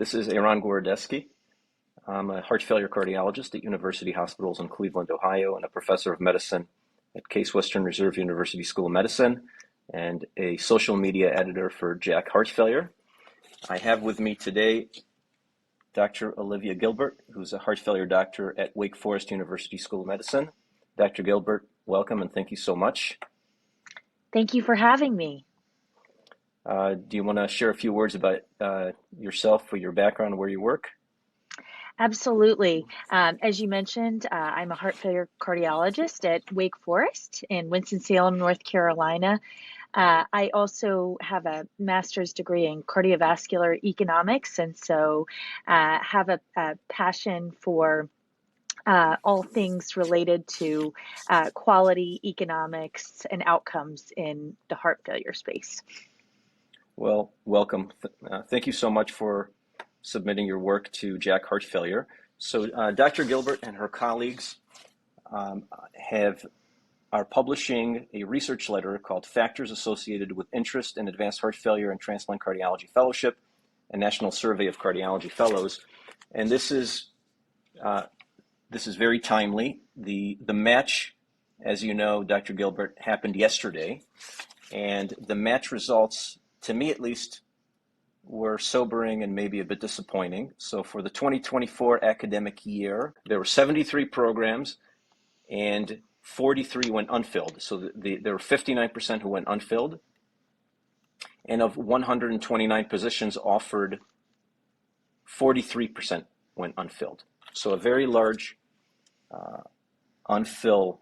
This is Aaron Gorodeski. I'm a heart failure cardiologist at University Hospitals in Cleveland, Ohio, and a professor of medicine at Case Western Reserve University School of Medicine, and a social media editor for Jack Heart Failure. I have with me today Dr. Olivia Gilbert, who's a heart failure doctor at Wake Forest University School of Medicine. Dr. Gilbert, welcome and thank you so much. Thank you for having me. Do you want to share a few words about yourself, your background, where you work? Absolutely. As you mentioned, I'm a heart failure cardiologist at Wake Forest in Winston-Salem, North Carolina. I also have a master's degree in cardiovascular economics, and so have a passion for all things related to quality economics and outcomes in the heart failure space. Well, welcome. Thank you so much for submitting your work to Jack Heart Failure. So Dr. Gilbert and her colleagues are publishing a research letter called Factors Associated with Interest in Advanced Heart Failure and Transplant Cardiology Fellowship, a National Survey of Cardiology Fellows. And this is very timely. The match, as you know, Dr. Gilbert, happened yesterday, and the match results, to me at least, were sobering and maybe a bit disappointing. So for the 2024 academic year, there were 73 programs and 43 went unfilled. So there were 59% who went unfilled. And of 129 positions offered, 43% went unfilled. So a very large unfill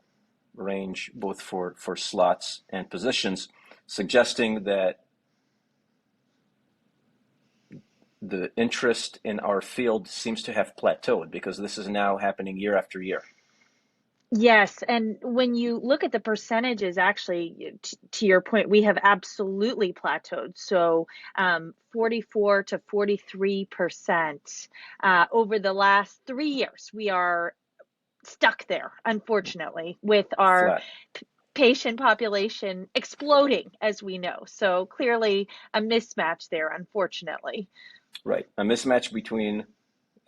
range, both for slots and positions, suggesting that the interest in our field seems to have plateaued, because this is now happening year after year. Yes, and when you look at the percentages, actually, to your point, we have absolutely plateaued. So 44 to 43% over the last 3 years. We are stuck there, unfortunately, with our Flat. patient population exploding, as we know. So clearly a mismatch there, unfortunately. Right. A mismatch between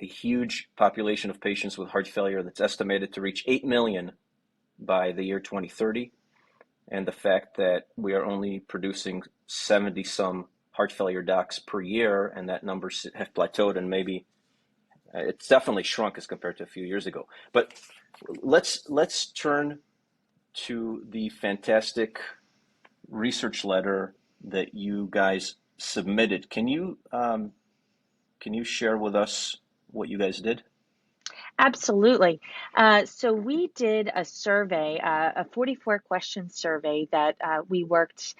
a huge population of patients with heart failure that's estimated to reach 8 million by the year 2030, and the fact that we are only producing 70 some heart failure docs per year, and that numbers have plateaued, and maybe it's definitely shrunk as compared to a few years ago. But let's turn to the fantastic research letter that you guys submitted. Can you share with us what you guys did? Absolutely. So we did a survey, a 44-question survey that we worked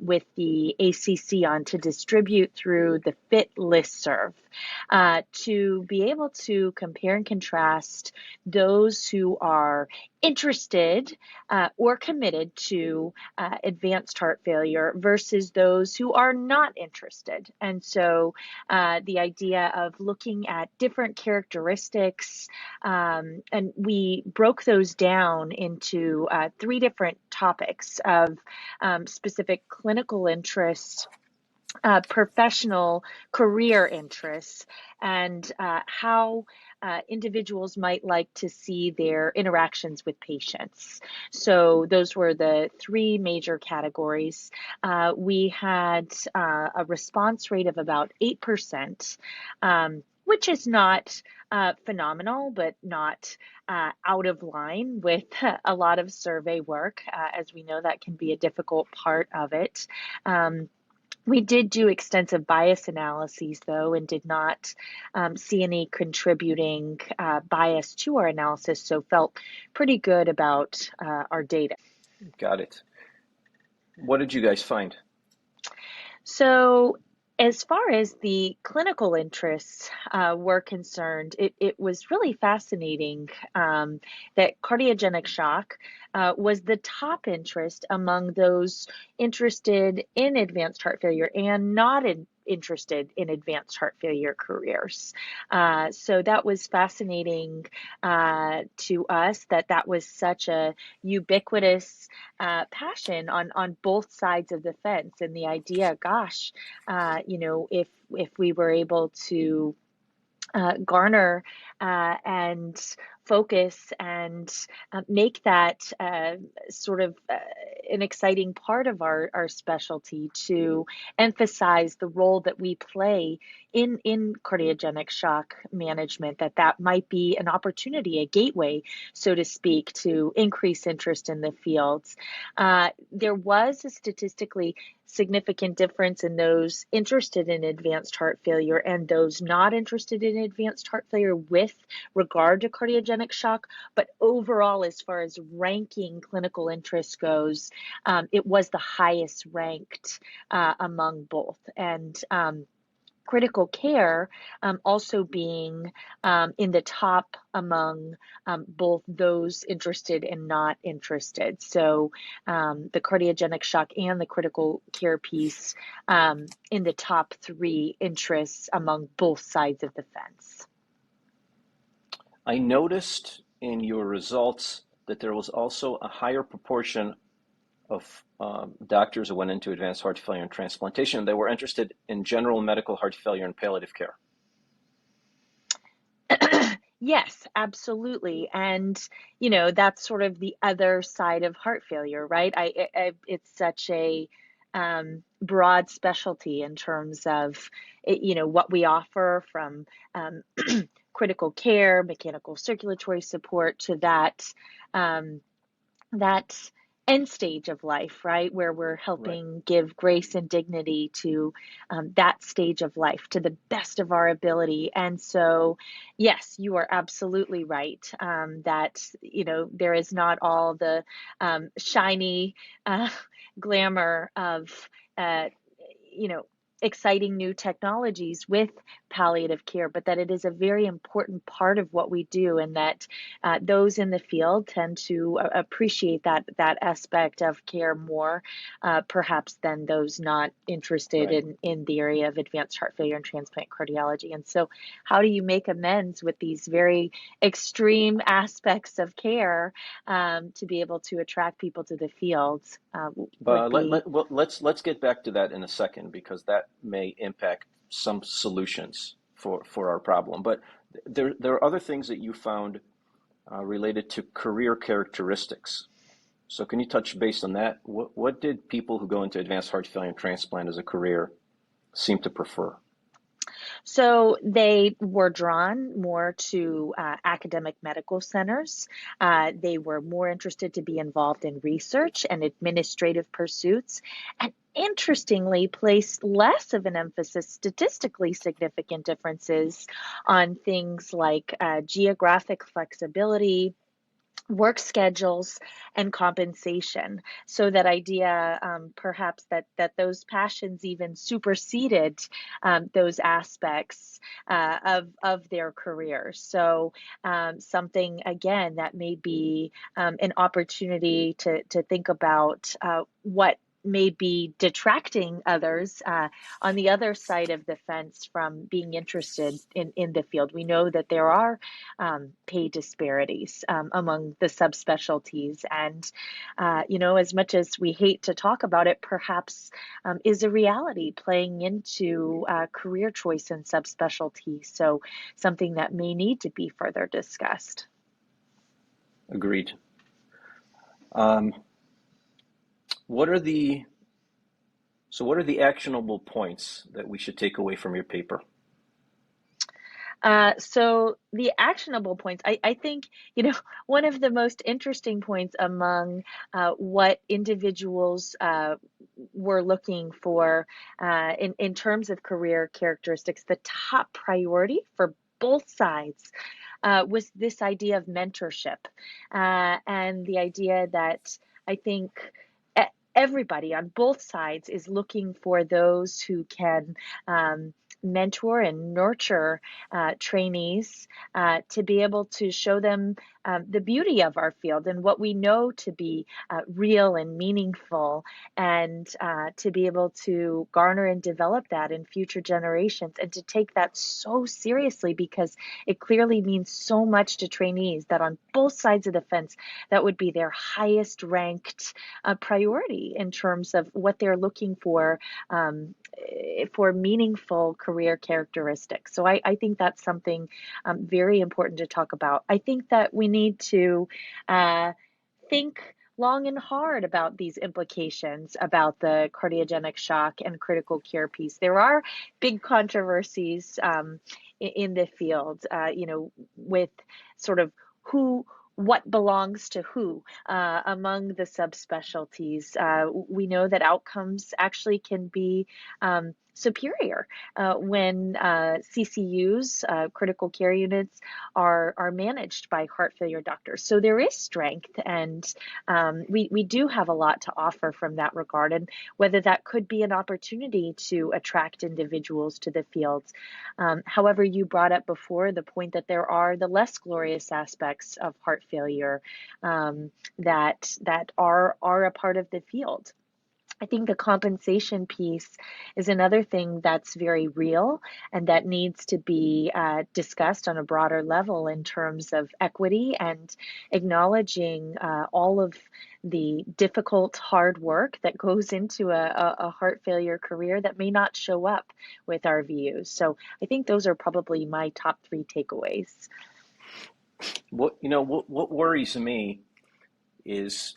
with the ACC on to distribute through the FIT listserv to be able to compare and contrast those who are interested or committed to advanced heart failure versus those who are not interested. And so the idea of looking at different characteristics, and we broke those down into 3 different topics of specific clinical interests, professional career interests, and how individuals might like to see their interactions with patients. So those were the 3 major categories. We had a response rate of about 8%, which is not phenomenal, but not out of line with a lot of survey work. As we know, that can be a difficult part of it. We did do extensive bias analyses, though, and did not see any contributing bias to our analysis, so felt pretty good about our data. Got it. What did you guys find? So as far as the clinical interests were concerned, it was really fascinating that cardiogenic shock was the top interest among those interested in advanced heart failure and not interested in advanced heart failure careers. So that was fascinating to us, that was such a ubiquitous passion on both sides of the fence, and the idea, gosh, if we were able to garner and focus and make that sort of an exciting part of our specialty, to emphasize the role that we play in cardiogenic shock management, that might be an opportunity, a gateway, so to speak, to increase interest in the fields. There was a statistically significant difference in those interested in advanced heart failure and those not interested in advanced heart failure with regard to cardiogenic shock. But overall, as far as ranking clinical interest goes, it was the highest ranked among both. And critical care also being in the top among both those interested and not interested. So the cardiogenic shock and the critical care piece in the top three interests among both sides of the fence. I noticed in your results that there was also a higher proportion of doctors who went into advanced heart failure and transplantation. They were interested in general medical heart failure and palliative care. Yes, absolutely. And, that's sort of the other side of heart failure, right? It's such a broad specialty in terms of, what we offer, from critical care, mechanical circulatory support, to um, that end stage of life, right? Where we're Right. helping give grace and dignity to that stage of life to the best of our ability. And so, yes, you are absolutely right, that, there is not all the shiny uh, glamour of, uh, you know, exciting new technologies with palliative care, but that it is a very important part of what we do, and that those in the field tend to appreciate that aspect of care more, perhaps, than those not interested Right. in the area of advanced heart failure and transplant cardiology. And so, how do you make amends with these very extreme aspects of care to be able to attract people to the fields? Would But be well, let's get back to that in a second, because that may impact some solutions for our problem. But there are other things that you found related to career characteristics. So can you touch base on that? What did people who go into advanced heart failure and transplant as a career seem to prefer? So they were drawn more to academic medical centers. They were more interested to be involved in research and administrative pursuits, and interestingly placed less of an emphasis, statistically significant differences, on things like geographic flexibility, work schedules, and compensation. So that idea, perhaps, that those passions even superseded those aspects of their careers. So something, again, that may be an opportunity to think about what may be detracting others on the other side of the fence from being interested in the field. We know that there are pay disparities among the subspecialties. And, as much as we hate to talk about it, perhaps is a reality playing into career choice and subspecialty. So, something that may need to be further discussed. Agreed. Um, what are the what are the actionable points that we should take away from your paper? So the actionable points, I think, one of the most interesting points among what individuals were looking for in terms of career characteristics, the top priority for both sides was this idea of mentorship, and the idea that, I think, everybody on both sides is looking for those who can mentor and nurture trainees to be able to show them the beauty of our field and what we know to be real and meaningful, and to be able to garner and develop that in future generations, and to take that so seriously because it clearly means so much to trainees that on both sides of the fence, that would be their highest ranked priority in terms of what they're looking for meaningful career characteristics. So I think that's something very important to talk about. I think that we need to think long and hard about these implications about the cardiogenic shock and critical care piece. There are big controversies in the field, with sort of what belongs to who among the subspecialties. We know that outcomes actually can be superior when CCUs, critical care units, are managed by heart failure doctors. So there is strength, and we do have a lot to offer from that regard, and whether that could be an opportunity to attract individuals to the fields. However, you brought up before the point that there are the less glorious aspects of heart failure that are a part of the field. I think the compensation piece is another thing that's very real and that needs to be discussed on a broader level in terms of equity and acknowledging all of the difficult, hard work that goes into a heart failure career that may not show up with our views. So I think those are probably my top three takeaways. What worries me is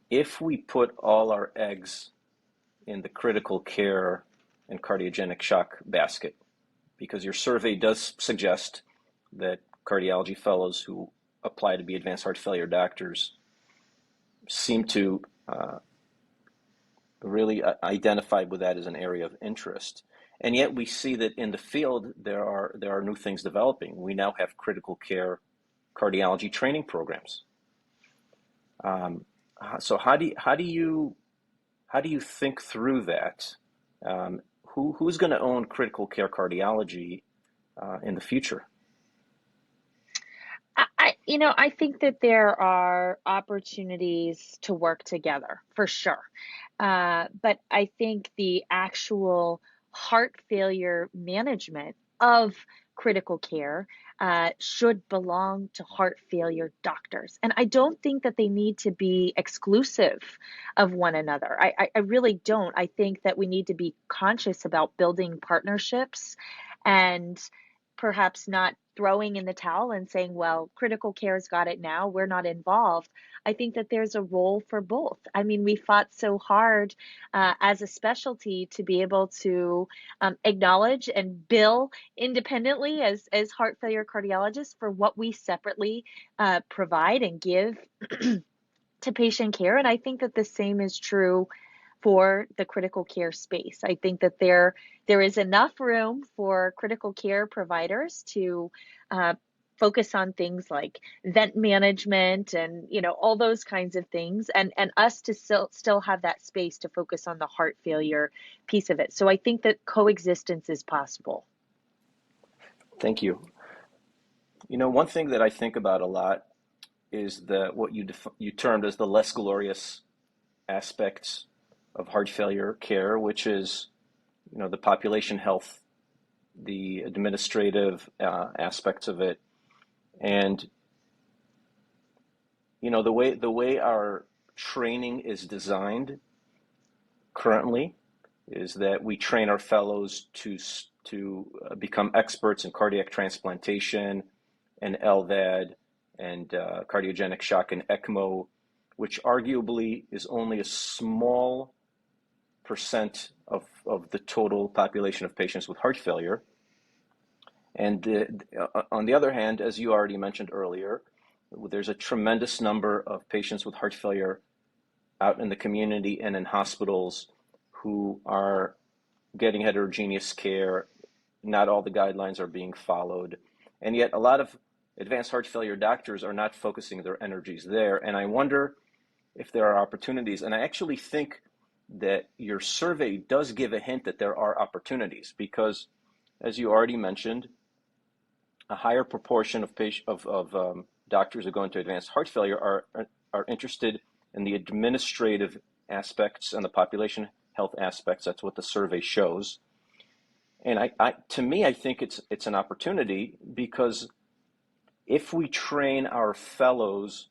if we put all our eggs in the critical care and cardiogenic shock basket, because your survey does suggest that cardiology fellows who apply to be advanced heart failure doctors seem to really identify with that as an area of interest. And yet we see that in the field there are new things developing. We now have critical care cardiology training programs. So how do you think through that? Who's going to own critical care cardiology in the future? I think that there are opportunities to work together for sure. But I think the actual heart failure management of critical care should belong to heart failure doctors. And I don't think that they need to be exclusive of one another. I really don't. I think that we need to be conscious about building partnerships and perhaps not throwing in the towel and saying, well, critical care's got it now, we're not involved. I think that there's a role for both. I mean, we fought so hard as a specialty to be able to acknowledge and bill independently as heart failure cardiologists for what we separately provide and give to patient care. And I think that the same is true for the critical care space. I think that there is enough room for critical care providers to focus on things like vent management and all those kinds of things, and us to still have that space to focus on the heart failure piece of it. So I think that coexistence is possible. Thank you. One thing that I think about a lot is what you termed as the less glorious aspects of heart failure care, which is, the population health, the administrative aspects of it, and the way our training is designed currently is that we train our fellows to become experts in cardiac transplantation and LVAD and cardiogenic shock and ECMO, which arguably is only a small percent of the total population of patients with heart failure. And on the other hand, as you already mentioned earlier, there's a tremendous number of patients with heart failure out in the community and in hospitals who are getting heterogeneous care. Not all the guidelines are being followed. And yet a lot of advanced heart failure doctors are not focusing their energies there. And I wonder if there are opportunities. And I actually think that your survey does give a hint that there are opportunities because, as you already mentioned, a higher proportion of doctors who go into advanced heart failure are interested in the administrative aspects and the population health aspects. That's what the survey shows. And to me, I think it's an opportunity because if we train our fellows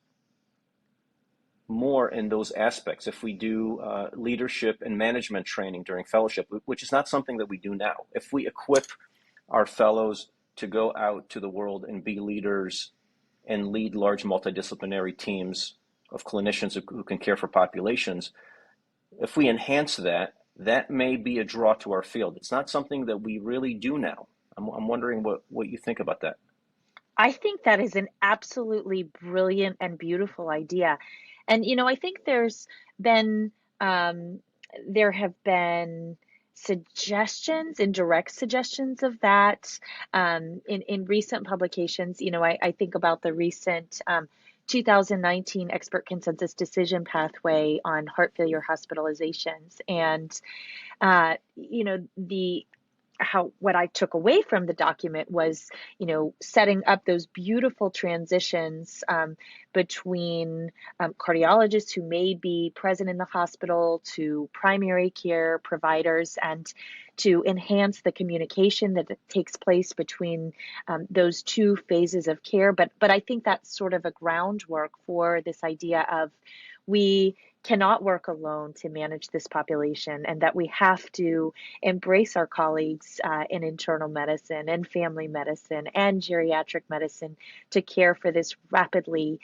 more in those aspects, if we do leadership and management training during fellowship, which is not something that we do now, if we equip our fellows to go out to the world and be leaders and lead large multidisciplinary teams of clinicians who can care for populations, if we enhance that, that may be a draw to our field. It's not something that we really do now. I'm wondering what you think about that. I think that is an absolutely brilliant and beautiful idea. And, I think been, um, there have been suggestions, indirect suggestions of that in recent publications. I think about the recent 2019 expert consensus decision pathway on heart failure hospitalizations. And, the how what I took away from the document was, setting up those beautiful transitions between cardiologists who may be present in the hospital to primary care providers, and to enhance the communication that takes place between those two phases of care. But I think that's sort of a groundwork for this idea of we cannot work alone to manage this population, and that we have to embrace our colleagues in internal medicine and family medicine and geriatric medicine to care for this rapidly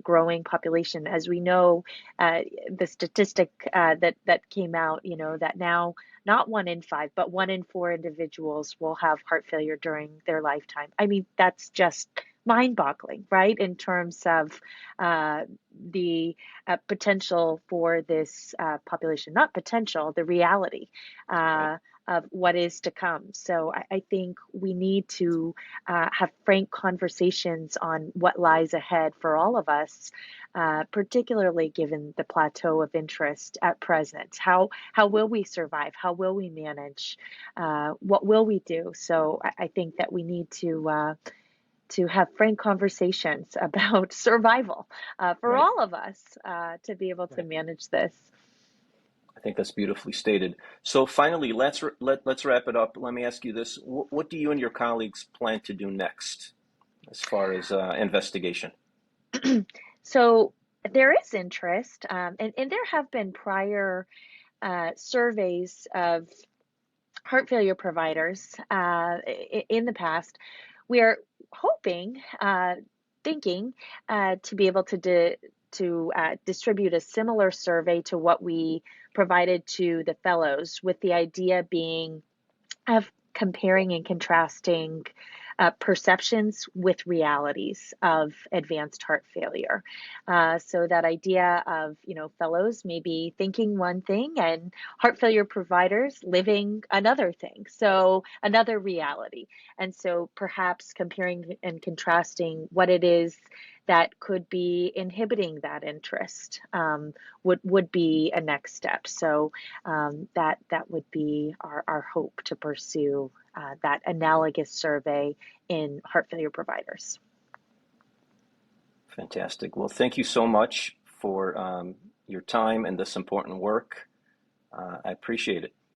growing population. As we know, the statistic that came out, that now not 1 in 5, but 1 in 4 individuals will have heart failure during their lifetime. I mean, that's just mind-boggling, right? In terms of the potential for this population, not potential, the reality Right. of what is to come. So I think we need to have frank conversations on what lies ahead for all of us, particularly given the plateau of interest at present. How will we survive? How will we manage? What will we do? So I think that we need to have frank conversations about survival for Right. all of us to be able to Right. manage this. I think that's beautifully stated. So finally, let's wrap it up. Let me ask you this: what do you and your colleagues plan to do next, as far as investigation? So there is interest, and there have been prior surveys of heart failure providers in the past. We are hoping, thinking to be able to distribute a similar survey to what we provided to the fellows, with the idea being of comparing and contrasting perceptions with realities of advanced heart failure. So that idea of, fellows maybe thinking one thing and heart failure providers living another thing. So another reality. And so perhaps comparing and contrasting what it is that could be inhibiting that interest would be a next step. So that would be our hope, to pursue that analogous survey in heart failure providers. Fantastic. Well, thank you so much for your time and this important work. I appreciate it.